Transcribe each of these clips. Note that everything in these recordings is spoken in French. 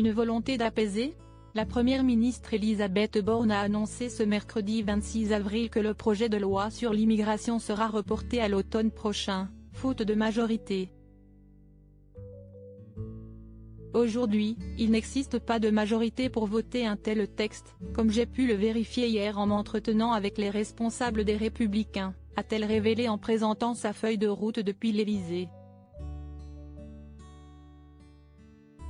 Une volonté d'apaiser ? La première ministre Elisabeth Borne a annoncé ce mercredi 26 avril que le projet de loi sur l'immigration sera reporté à l'automne prochain, faute de majorité. Aujourd'hui, il n'existe pas de majorité pour voter un tel texte, comme j'ai pu le vérifier hier en m'entretenant avec les responsables des Républicains, a-t-elle révélé en présentant sa feuille de route depuis l'Élysée.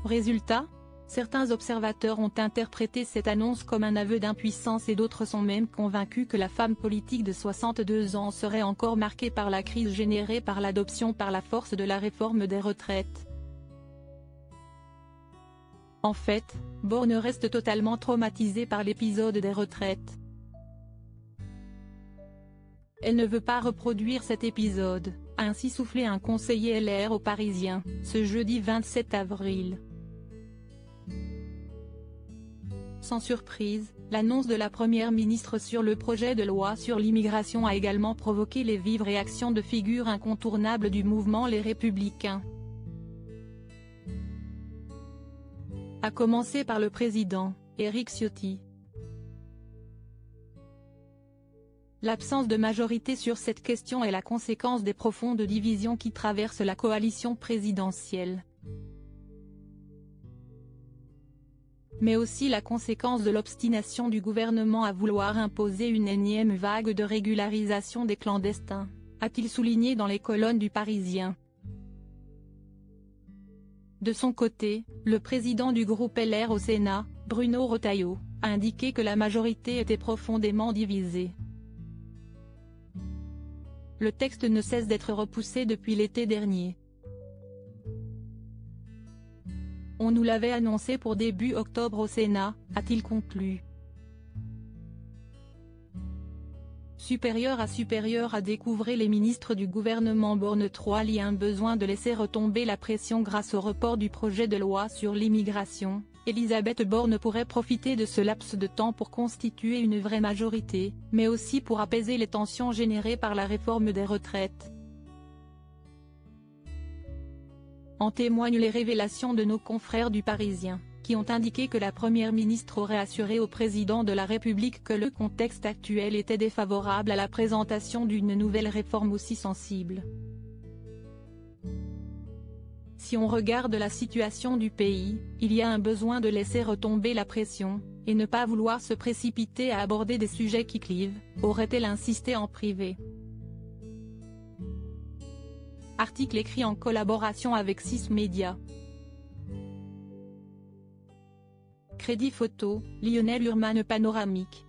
Résultat ? Certains observateurs ont interprété cette annonce comme un aveu d'impuissance et d'autres sont même convaincus que la femme politique de 62 ans serait encore marquée par la crise générée par l'adoption par la force de la réforme des retraites. En fait, Borne reste totalement traumatisée par l'épisode des retraites. Elle ne veut pas reproduire cet épisode, a ainsi soufflé un conseiller LR aux Parisiens, ce jeudi 27 avril. Sans surprise, l'annonce de la première ministre sur le projet de loi sur l'immigration a également provoqué les vives réactions de figures incontournables du mouvement Les Républicains. À commencer par le président, Éric Ciotti. L'absence de majorité sur cette question est la conséquence des profondes divisions qui traversent la coalition présidentielle. Mais aussi la conséquence de l'obstination du gouvernement à vouloir imposer une énième vague de régularisation des clandestins, a-t-il souligné dans les colonnes du Parisien. De son côté, le président du groupe LR au Sénat, Bruno Retailleau, a indiqué que la majorité était profondément divisée. Le texte ne cesse d'être repoussé depuis l'été dernier. On nous l'avait annoncé pour début octobre au Sénat, a-t-il conclu. Supérieur à découvrir les ministres du gouvernement Borne III il y a un besoin de laisser retomber la pression grâce au report du projet de loi sur l'immigration. Elisabeth Borne pourrait profiter de ce laps de temps pour constituer une vraie majorité, mais aussi pour apaiser les tensions générées par la réforme des retraites. En témoignent les révélations de nos confrères du Parisien, qui ont indiqué que la première ministre aurait assuré au président de la République que le contexte actuel était défavorable à la présentation d'une nouvelle réforme aussi sensible. Si on regarde la situation du pays, il y a un besoin de laisser retomber la pression, et ne pas vouloir se précipiter à aborder des sujets qui clivent, aurait-elle insisté en privé. Article écrit en collaboration avec 6 médias. Crédit photo, Lionel Urman panoramique.